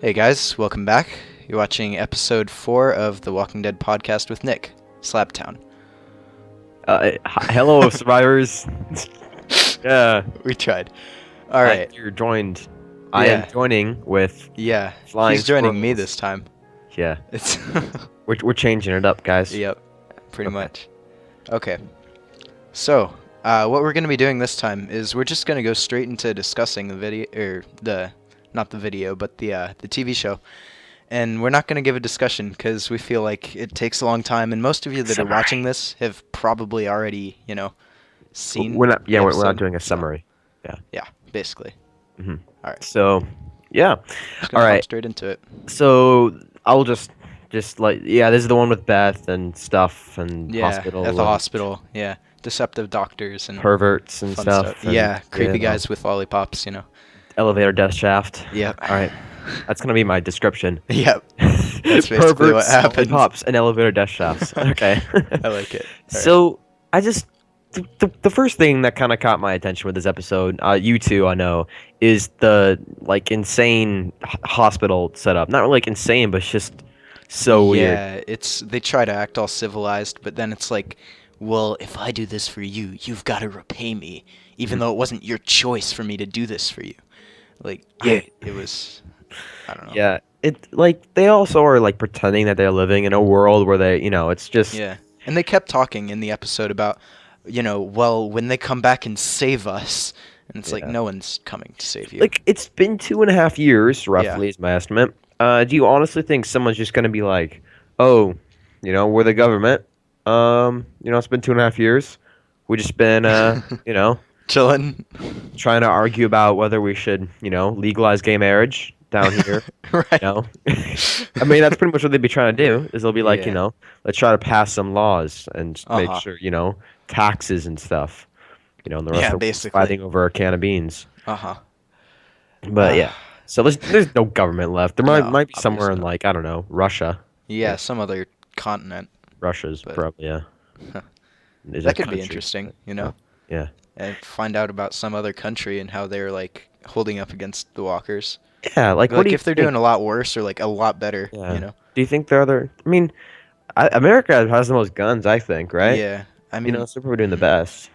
Hey guys, welcome back. You're watching episode 4 of the Walking Dead podcast with Nick, Slabtown. Hello, survivors. Yeah, We tried. Alright. you're joined. I am joining with Yeah, flying he's joining me squirrels. this time. Yeah, It's we're changing it up, guys. Yep, pretty Okay. much. Okay. So, what we're going to be doing this time is we're just going to go straight into discussing the video, or not the video, but the TV show. And we're not going to give a discussion because we feel like it takes a long time, and most of you that are watching this have probably already, seen We're not. the Yeah, we're not episode. doing a So, summary. yeah, basically. Mhm. All right. So, yeah. Just gonna All hop right. straight into it. So I'll just like this is the one with Beth and stuff and Yeah, hospital at the and hospital. Yeah, deceptive doctors and perverts and fun stuff. And, Yeah, creepy you know, guys with lollipops. elevator death shaft. Yep. All right. That's gonna be my description. Yep. That's basically what Perverts, happens. lollipops, and elevator death shafts. Okay. I like it. All right. So I just the first thing that kind of caught my attention with this episode, you two I know, is the like insane hospital setup. Not really like insane, but it's just so weird. Yeah, they try to act all civilized, but then it's like, well, if I do this for you, you've got to repay me, even though it wasn't your choice for me to do this for you. Like, Yeah. it was, I don't know. Yeah, it like they also are like pretending that they're living in a world where it's just Yeah, and they kept talking in the episode about, well, when they come back and save us, and it's like Yeah. no one's coming to save you. like it's been 2.5 years roughly is my estimate. Do you honestly think someone's just gonna be like, oh, we're the government. It's been 2.5 years. We just been Chilling. trying to argue about whether we should, legalize gay marriage down here. Right. I mean, that's pretty much what they'd be trying to do. Is they'll be like, Yeah. let's try to pass some laws and just make Uh-huh. sure, taxes and stuff. And the rest Yeah, of the world's basically. fighting over a can of beans. Uh-huh. But yeah, so there's no government left. There No, might be somewhere in obviously like I don't know, Russia. Yeah, some other continent. Russia's But- probably yeah. Huh. Is That a could be country. interesting, Yeah. and find out about some other country and how they're like holding up against the walkers. Yeah, like what Like do you if they're think? doing a lot worse or like a lot better, Yeah. Do you think there are other? I mean, America has the most guns, I think, right? Yeah, I mean, So we're doing the best.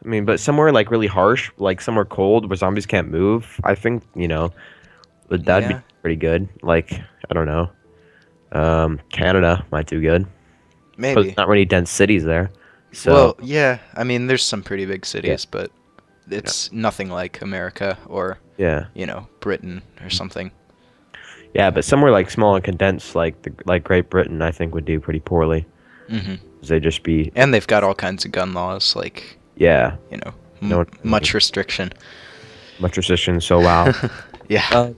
I mean, but somewhere like really harsh, like somewhere cold where zombies can't move, I think, that'd be Yeah. pretty good. Like, I don't know. Canada might do good. But maybe. there's not really dense cities there. So, Well, yeah, I mean, there's some pretty big cities, but it's nothing like America or, yeah. Britain or something. Yeah, but somewhere like small and condensed, like Great Britain, I think would do pretty poorly. Hmm. 'Cause they'd just be, And they've got all kinds of gun laws, like, yeah, No one- much restriction. much restriction, so wow. Yeah.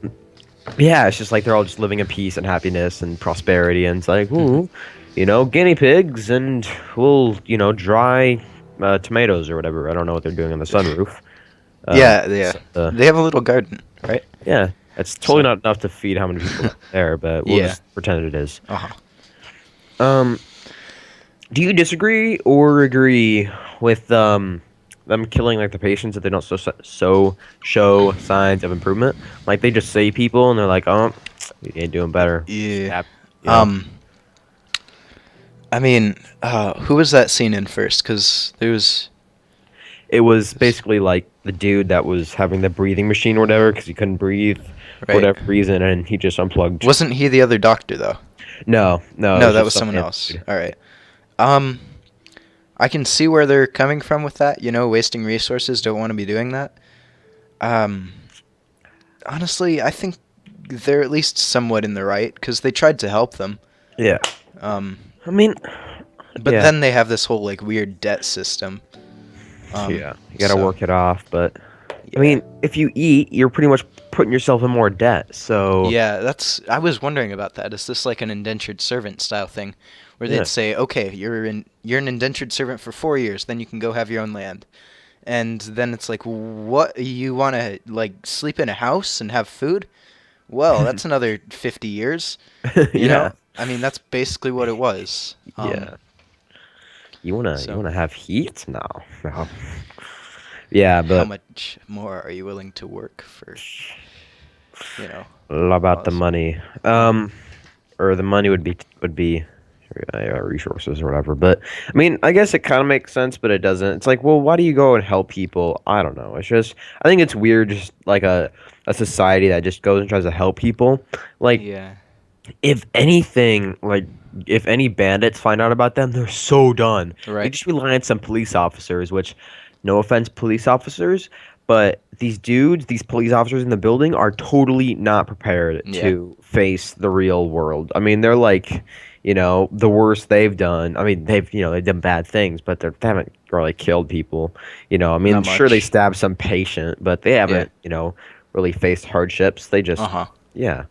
Yeah, it's just like they're all just living in peace and happiness and prosperity, and it's like, ooh, guinea pigs, and we'll, dry tomatoes or whatever. I don't know what they're doing on the sunroof. Yeah. so, They have a little garden, right? yeah, it's totally not enough to feed how many people are there, but we'll Yeah. just pretend it is. Uh-huh. Do you disagree or agree with them killing like the patients if they don't show signs of improvement? Like they just save people and they're like, oh, you ain't doing better. Yeah. Stab, I mean, who was that scene in first? Because there was... It was basically like the dude that was having the breathing machine or whatever because he couldn't breathe for Right. whatever reason, and he just unplugged. Wasn't he the other doctor, though? No, No, it that just was some someone random else. dude. All right. I can see where they're coming from with that. Wasting resources. Don't want to be doing that. Honestly, I think they're at least somewhat in the right because they tried to help them. Yeah, Um, I mean, but yeah. then they have this whole like weird debt system. yeah, you gotta so- work it off. But Yeah. I mean, if you eat, you're pretty much putting yourself in more debt. So Yeah, I was wondering about that. Is this like an indentured servant style thing, where Yeah. they'd say, okay, you're an indentured servant for 4 years, then you can go have your own land, and then it's like, what, you want to like sleep in a house and have food? Well, that's another 50 years. You know, I mean, that's basically what it was. Yeah. You wanna so- have heat? No. Yeah, How but much more are you willing to work for? All about the Pause. money. Or the money would be resources or whatever. But I mean, I guess it kind of makes sense, but it doesn't. It's like, well, why do you go and help people? I don't know. It's just I think it's weird, just like a society that just goes and tries to help people. Like, Yeah. if anything, like if any bandits find out about them, they're so done. They Right. just rely on some police officers, which, no offense, police officers, but these dudes, these police officers in the building are totally not prepared Yeah. to face the real world. I mean, they're like, the worst they've done. I mean, they've done bad things, but they haven't really killed people. I mean, Not sure they much. stabbed some patient, but they Yeah. haven't, really faced hardships. They Uh just, huh. yeah.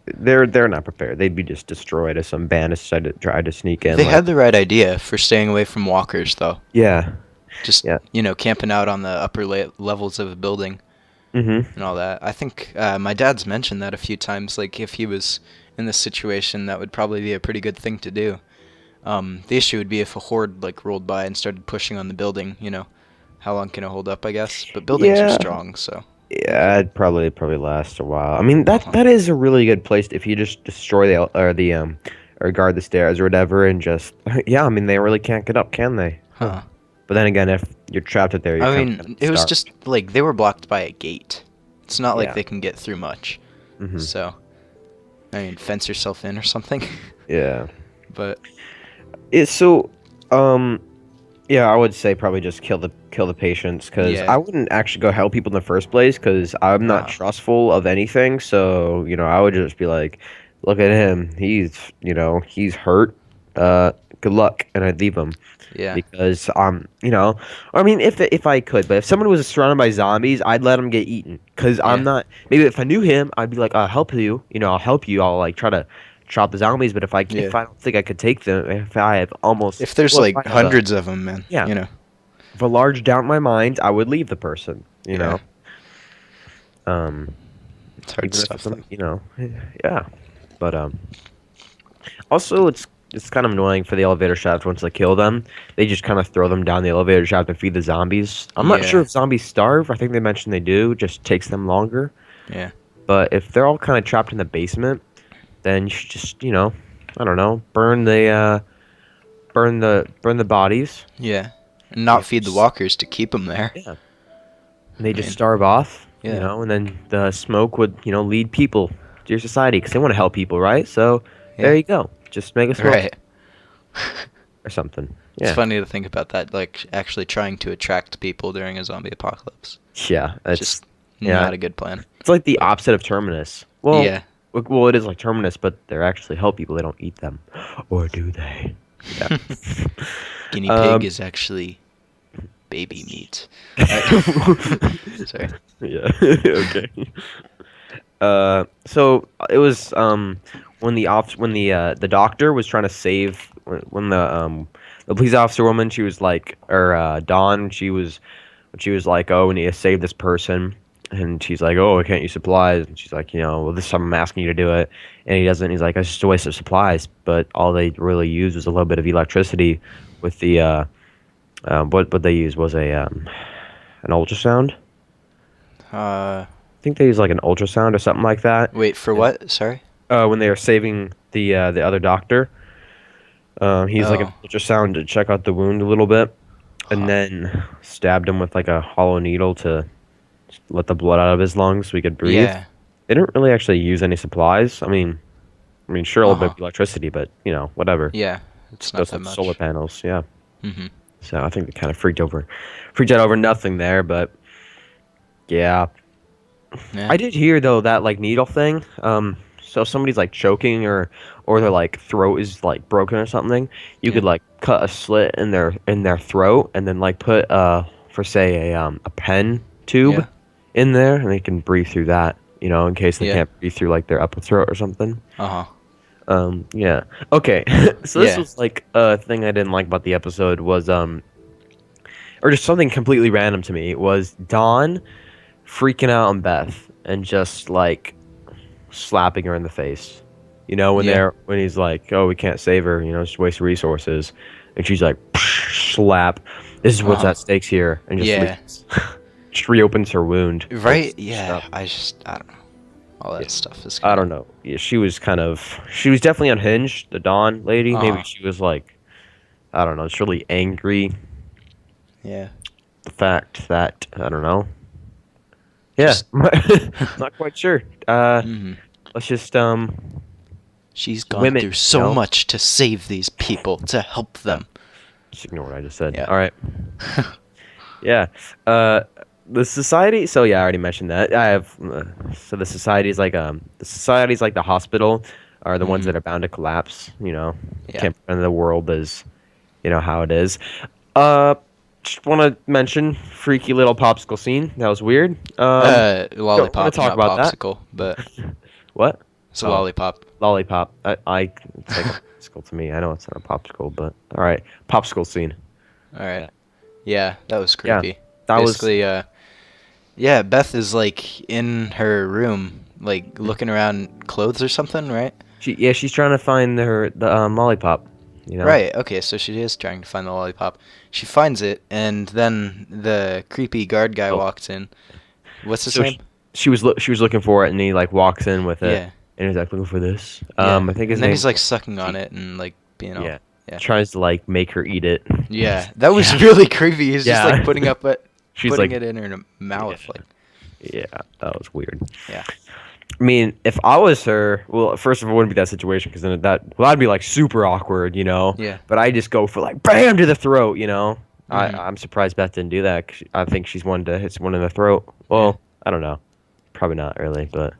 They're not prepared. They'd be just destroyed if some bandits tried to sneak in. They Like, had the right idea for staying away from walkers, though. yeah, Just yeah, camping out on the upper levels of a building mm-hmm, and all that. I think my dad's mentioned that a few times. Like if he was in this situation, that would probably be a pretty good thing to do. The issue would be if a horde like rolled by and started pushing on the building. How long can it hold up? I guess, but buildings are yeah, strong, so you yeah. could. It'd probably last a while. I mean, Uh that huh. that is a really good place if you just destroy or guard the stairs or whatever, and just yeah. I mean, they really can't get up, can they? Huh. Huh. But then again, if you're trapped up there, you're I kind of gonna mean, it was starve. just like they were blocked by a gate. It's not like Yeah. they can get through much. Mm-hmm. So, I mean, fence yourself in or something. Yeah. But It's so. Um. Yeah, I would say probably just kill the patients because yeah. I wouldn't actually go help people in the first place because I'm not Uh, trustful of anything. So I would just be like, look at him, he's hurt. Good luck, and I'd leave him yeah. because I mean if I could, but if someone was surrounded by zombies, I'd let him get eaten because I'm Yeah. not. Maybe if I knew him, I'd be like, I'll help you. I'll help you. I'll like try to chop the zombies. But if I Yeah. if I don't think I could take them, if I have almost If there's well, if like I have a hundreds of them, man, yeah. If a large doubt in my mind, I would leave the person, Yeah. Um, It's hard even if stuff it's though. yeah. But also it's kind of annoying for the elevator shaft once they kill them. They just kind of throw them down the elevator shaft and feed the zombies. I'm not sure Yeah. if zombies starve. I think they mentioned they do. Just takes them longer. Yeah. But if they're all kind of trapped in the basement, then you should just I don't know, burn the bodies. Yeah. And not Yeah, feed the just- walkers to keep them there. yeah. And they I just mean, starve off, yeah. and then the smoke would, lead people to your society because they want to help people, right? So there Yeah. you go. Just make a smoke Right. or something. It's Yeah, funny to think about that, like actually trying to attract people during a zombie apocalypse. yeah. It's It's just yeah. not a good plan. It's like the But opposite of Terminus. Well, yeah. well, it is like Terminus, but they're actually help people. They don't eat them, or do they? Yeah. Guinea Um, pig is actually baby meat. Sorry. Yeah. Okay. So it was when the doctor was trying to save when the police officer woman, she was like, or Dawn, she was like, oh, we need to save this person, and she's like, oh, I can't use supplies, and she's like, well, this time I'm asking you to do it, and he doesn't. He's like, it's just a waste of supplies, but all they really used was a little bit of electricity with the what they used was an ultrasound. Uh, I think they use like an ultrasound or something like that. wait for what? Sorry. When they were saving the other doctor, he's like an Oh. ultrasound to check out the wound a little bit, Huh. and then stabbed him with like a hollow needle to let the blood out of his lungs so he could breathe. Yeah. They didn't really actually use any supplies. I mean, sure, a little bit Uh-huh. of electricity, but whatever. Yeah. It's not Those that some solar much. panels, yeah. Mm-hmm. So I think they kind of freaked out over nothing there, but yeah. Yeah. I did hear though that like needle thing. So if somebody's like choking or their like throat is like broken or something, you Yeah. could like cut a slit in their throat and then like put for say a pen tube Yeah. in there and they can breathe through that. In case they Yeah. can't breathe through like their upper throat or something. Uh-huh. Yeah. Okay. So this Yeah. was like a thing I didn't like about the episode was or just something completely random to me was Dawn freaking out on Beth and just like slapping her in the face. Yeah. When he's like, "Oh, we can't save her. Just waste resources," and she's like, slap. This is what's Uh-huh. at stakes here, and just Yeah. leaves. Just reopens her wound. Right? Like, Yeah. stuff. I don't know. all Yeah. that stuff is. I don't know. Yeah, she was definitely unhinged. The Dawn lady, maybe Uh-huh. she was like, I don't know, it's really angry. Yeah. The fact that I don't know. Yeah, Just. not quite sure. Hmm. Let's just She's gone women, through so much to save these people, to help Yeah, them. just ignore what I just said. Yeah. All right. Yeah. Uh, the society. So yeah, I already mentioned that. I have. So the societies like the hospital are the ones Hmm. that are bound to collapse. Yeah. Can't pretend the world is, how it is. Uh, just want to mention freaky little popsicle scene. That was weird. Don't want to Lollipop, talk not about that. popsicle, but What? it's a Oh, lollipop. lollipop. It's like a popsicle to me. I know it's not a popsicle, but all right, popsicle scene. All right. Yeah. Yeah, that was Yeah, creepy. that was. Basically, yeah, Beth is like in her room, like looking around clothes or something, right? She's trying to find the lollipop. Right. Okay, so she is trying to find the lollipop. She finds it, and then the creepy guard guy Oh, walks in. What's his so name? she was looking for it, and he like walks in with it, Yeah. and he's like looking for this. Yeah. I think his And then name. he's like sucking on She- it and like being all. Yeah, Yeah. tries to like make her eat it. Yeah. That was Yeah. really creepy. He's just Yeah. like putting She's putting like, it in her mouth, yeah, like. yeah, that was weird. Yeah. I mean, if I was her, well, first of all, it wouldn't be that situation because then that'd be like super awkward. Yeah. But I just go for like bam to the throat. Mhm. I'm surprised Beth didn't do that. 'Cause I think she's one to hit someone in the throat. Well, I don't know, probably not really, but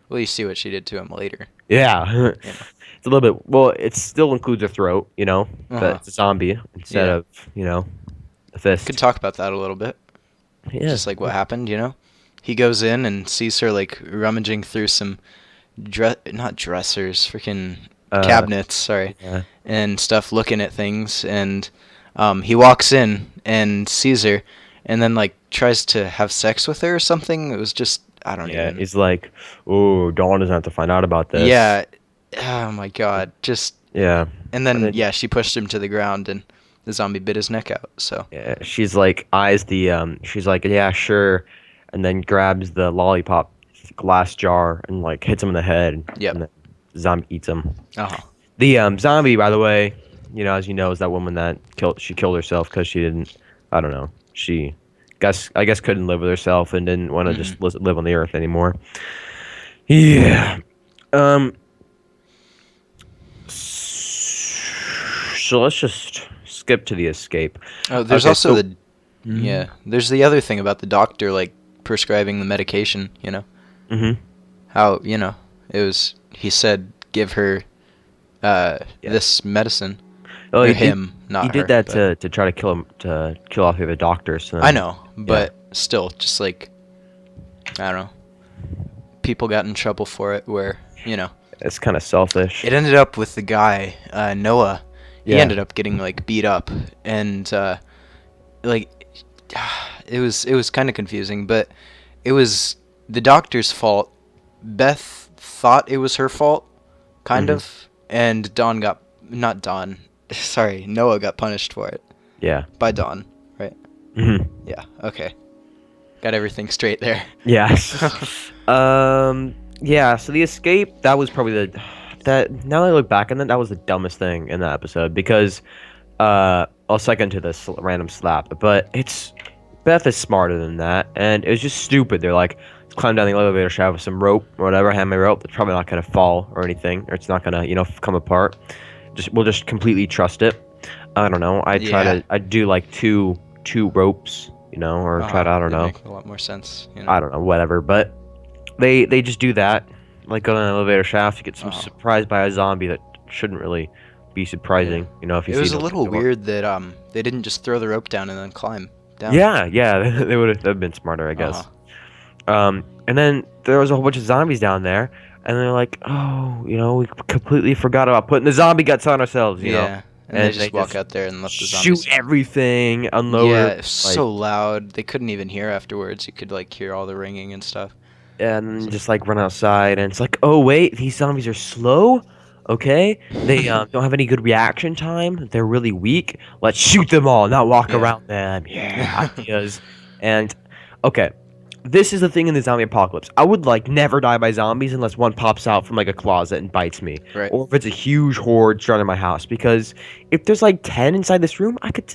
Well, you see what she did to him later. yeah, Yeah. it's a little bit. Well, it still includes a throat, but Uh-huh. it's a zombie instead Yeah. of a fist. Could talk about that a little bit. Yeah, Just like what happened. He goes in and sees her like rummaging through some not dressers, freaking Uh, cabinets, sorry, yeah. and stuff, looking at things, and he walks in and sees her, and then like tries to have sex with her or something. It was just I don't Yeah, even. he's like, oh, Dawn doesn't have to find out about this. Yeah. Oh my God. Just Yeah. and then then- yeah, she pushed him to the ground and the zombie bit his neck out. So Yeah, she's like she's like, yeah, sure, and then grabs the lollipop glass jar and like hits him in the head. Yep. And the zombie eats him. uh-huh. The zombie, by the way, as you know, is that woman that killed herself because she didn't, I don't know, I guess couldn't live with herself and didn't want to just live on the earth anymore. Yeah. So let's just skip to the escape. Oh, there's Okay, also so- the yeah. There's the other thing about the doctor like prescribing the medication. Mm-hmm. How he said give her this medicine. Oh, Or he him, did, not he did her, that but- to try to kill him, to kill off the other doctors. So I know, but still, just like I don't know. People got in trouble for it. Where it's kind of selfish. it ended up with the guy Noah. He Yeah. ended up getting like beat up and like it was kind of confusing, but it was the doctor's fault. Beth thought it was her fault, kind Mhm. of, and not Dawn. Sorry, Noah got punished for it Yeah. by Dawn, right? Hmm. Yeah. Okay. Got everything straight there. Yeah. Yeah. So the escape, that was probably that. Now that I look back on that was the dumbest thing in that episode because, I'll second to this random slap, but Beth is smarter than that, and it was just stupid. They're like, let's climb down the elevator shaft with some rope or whatever, hand me rope. It's probably not gonna fall or anything, or it's not gonna come apart. We'll just completely trust it. I don't know. I'd do like two ropes, or try to, I don't It'd know. Make a lot more sense. I don't know, whatever. But they just do that, like go down an elevator shaft. You get surprised by a zombie that shouldn't really be surprising. If you It see was a them little go up. weird that they didn't just throw the rope down and then climb down. Yeah, they would have been smarter, I guess. Uh-huh. And then there was a whole bunch of zombies down there, and they're like, oh, we completely forgot about putting the zombie guts on ourselves. You know? Yeah. And they just walk out there and let the zombies shoot everything, unload. Yeah, it's so loud. They couldn't even hear afterwards. You could like hear all the ringing and stuff. And then just like run outside, and it's like, oh wait, these zombies are slow. Okay, they don't have any good reaction time. They're really weak. Let's shoot them all, not walk Yeah. around them. Yeah, ideas. And okay, this is the thing in the zombie apocalypse. I would like never die by zombies unless one pops out from like a closet and bites me, Right. or if it's a huge horde surrounding my house. Because if there's like 10 inside this room, I could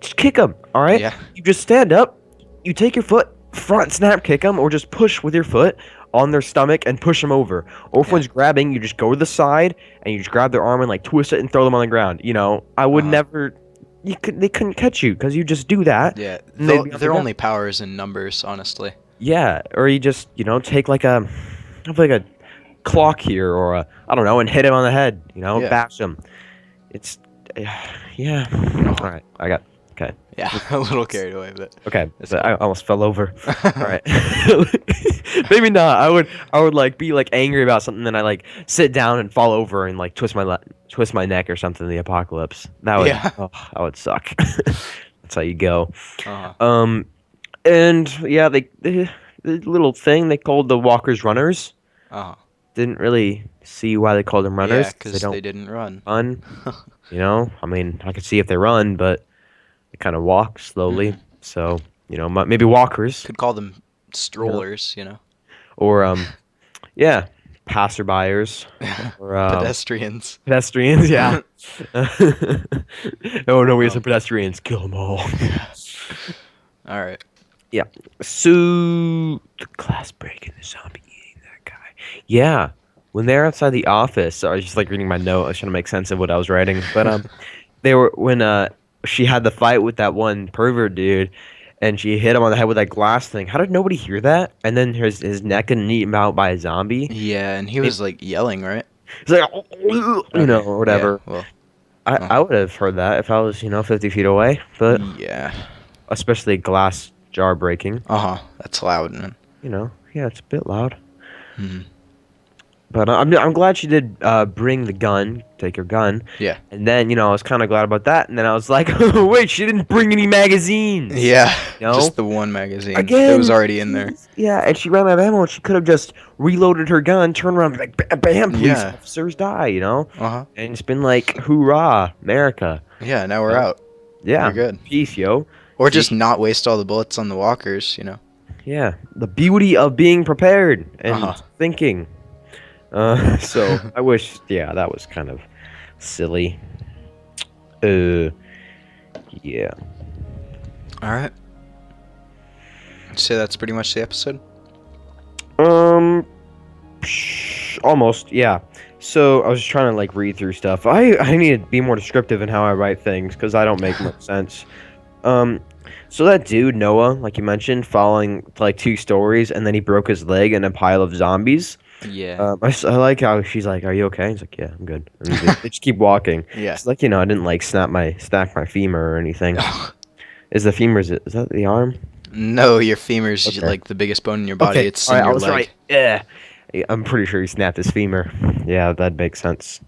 just kick them. All right. Yeah. You just stand up, you take your foot, front snap, kick them, or just push with your foot on their stomach and push them over. Or if Yeah. one's grabbing, you just go to the side and you just grab their arm and like twist it and throw them on the ground. You know, I would Uh-huh. never. They couldn't catch you because you just do that. Yeah. and they'd be on the Their ground. only power is in numbers, honestly. Yeah, or you just, take like a clock here or I don't know, and hit him on the head, Yeah. bash him. It's yeah. All right, okay. Yeah, a little carried away, but Okay, That's but I almost fell over. All right. Maybe not. I would like be like angry about something, then I like sit down and fall over and like twist my neck or something in the apocalypse. That would Yeah. that would suck. That's how you go. Uh-huh. And yeah, the little thing they called the walkers runners. Uh-huh. Didn't really see why they called them runners. Yeah, because they didn't run. run. I mean, I could see if they run, but they kind of walk slowly. So maybe walkers Could call them strollers, or yeah, passerbyers or pedestrians. pedestrians. Yeah. Oh no, we have some pedestrians. Kill them all. All right. Yeah. So the glass breaking, the zombie eating that guy. Yeah. When they're outside the office, I was just like reading my note. I was trying to make sense of what I was writing. But they were when she had the fight with that one pervert dude, and she hit him on the head with that glass thing. How did nobody hear that? And then his neck getting eaten out by a zombie. Yeah, and he was like yelling, right? It's like or whatever. Yeah, well, I would have heard that if I was 50 feet away. But yeah. especially glass jar breaking. Uh-huh. That's loud, man. Yeah, it's a bit loud. Hmm. But I'm glad she did bring the gun, take her gun. Yeah. And then, I was kind of glad about that. And then I was like, oh, wait, she didn't bring any magazines. Yeah. You know? Just the one magazine. Again. It was already in there. Yeah, and she ran out of ammo, and she could have just reloaded her gun, turned around, and be like, bam, police Yeah. officers die, Uh-huh. And it's been like, hoorah, America. Yeah, now we're out. Yeah. We're good. Peace, yo. Or just not waste all the bullets on the walkers, Yeah. The beauty of being prepared and Uh-huh. thinking. So I wish, that was kind of silly. Yeah. All right. So that's pretty much the episode? Almost, yeah. So I was just trying to like read through stuff. I need to be more descriptive in how I write things because I don't make much sense. So that dude Noah, like you mentioned, following like 2 stories, and then he broke his leg in a pile of zombies. Yeah. I like how she's like, "Are you okay?" He's like, "Yeah, I'm good." And they just keep walking. Yeah. It's like I didn't like snap my femur or anything. Is the femur is that the arm? No, your femur's Okay. like the biggest bone in your body. Okay, It's all in right, your I was leg. right. Yeah, I'm pretty sure he snapped his femur. Yeah, that makes sense.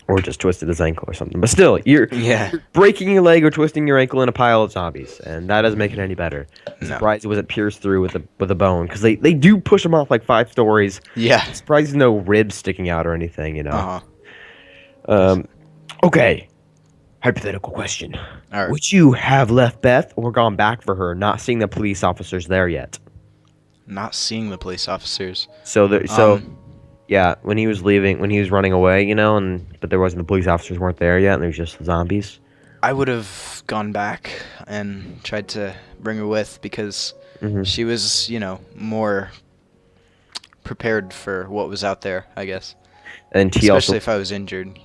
Or just twisted his ankle or something. But still, you're Yeah. breaking your leg or twisting your ankle in a pile of zombies, and that doesn't make it any better. I'm No. surprised it wasn't pierced through with a bone, because they do push them off like 5 stories. Yeah. I'm surprised there's no ribs sticking out or anything. Uh-huh. Okay. Hypothetical question. All right. Would you have left Beth or gone back for her, not seeing the police officers there yet? Not seeing the police officers. So yeah, when he was running away, but there wasn't the police officers weren't there yet, and there was just the zombies. I would have gone back and tried to bring her with because Mhm. she was, more prepared for what was out there, I guess. And he Especially also if I was injured,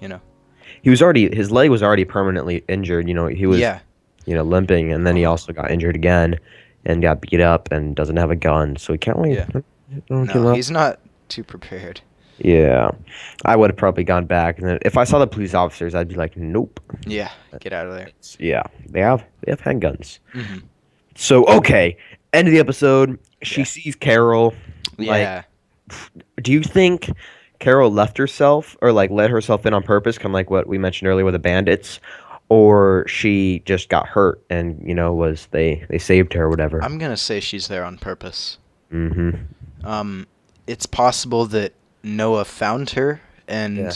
his leg was already permanently injured. He was Yeah. limping, and then he also got injured again, and got beat up, and doesn't have a gun, so he can't really. Yeah. Don't give No, up. he's not too prepared. Yeah, I would have probably gone back, and then if I saw the police officers, I'd be like, nope. Yeah, get out of there. Yeah, they have handguns. Hmm. So okay, end of the episode. She Yeah. sees Carol. Yeah. Do you think Carol left herself or like let herself in on purpose, kind of like what we mentioned earlier with the bandits, or she just got hurt and was they saved her or whatever? I'm going to say she's there on purpose. Mm-hmm. It's possible that Noah found her and Yeah.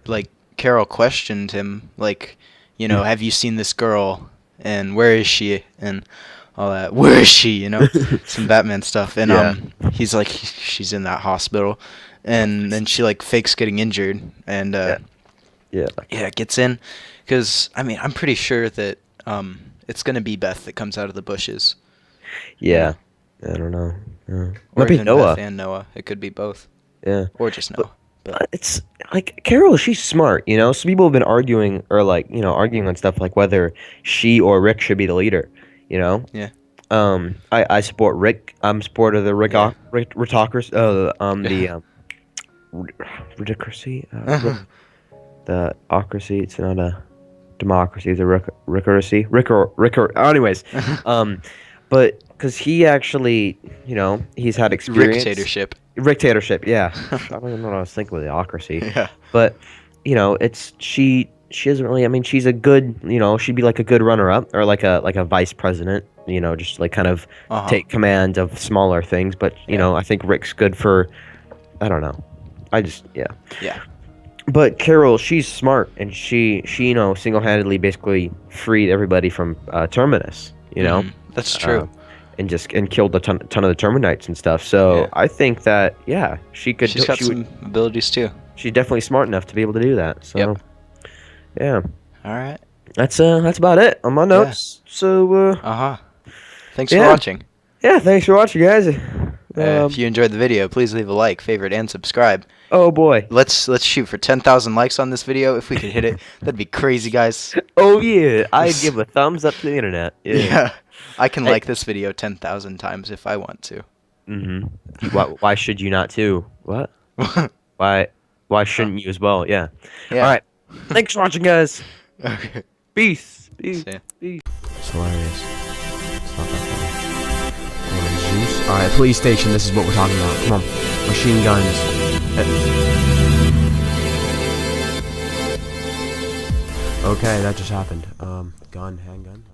like Carol questioned him like, have you seen this girl and where is she? And all that. Where is she? You know, some Batman stuff. And Yeah. he's like, she's in that hospital, and then she like fakes getting injured, and Yeah. gets in, because I mean I'm pretty sure that it's gonna be Beth that comes out of the bushes. Yeah. I don't know. Yeah. Or Might be even Noah. Beth and Noah. It could be both. Yeah. Or just But Noah. But it's like Carol, she's smart, you know. Some people have been arguing or like, arguing on stuff like whether she or Rick should be the leader, you know. yeah. I support Rick. I'm support of the Yeah. Rickocracy, Rickocracy, the ocracy. It's not a democracy. It's a Rickocracy. Anyways, but because he actually, he's had experience. Dictatorship. Dictatorship, yeah. I don't even know what I was thinking with the ocracy. Yeah. But, it's she doesn't really, I mean, she's a good, she'd be like a good runner-up or like a vice president, just like kind of take command of smaller things. But, I think Rick's good for, I don't know. Yeah. But Carol, she's smart, and she single-handedly basically freed everybody from Terminus, That's true. and killed a ton of the Terminites and stuff. So Yeah. I think that she could. She's got some abilities too. She's definitely smart enough to be able to do that. So Yep. yeah, All right. that's about it on my notes. So Thanks for yeah. watching. yeah, thanks for watching, guys. If you enjoyed the video, please leave a like, favorite, and subscribe. Oh boy. Let's shoot for 10,000 likes on this video. If we could hit it, that'd be crazy, guys. Oh yeah, I'd give a thumbs up to the internet. Yeah. I can like this video 10,000 times if I want to. Why should you not too? What? Why shouldn't you as well? Yeah. Yeah. All right. Thanks for watching, guys. Okay. Peace. See ya. It's hilarious. It's not that funny. Zeus. Alright, police station, this is what we're talking about. Come on. Machine guns. Okay, that just happened. Handgun.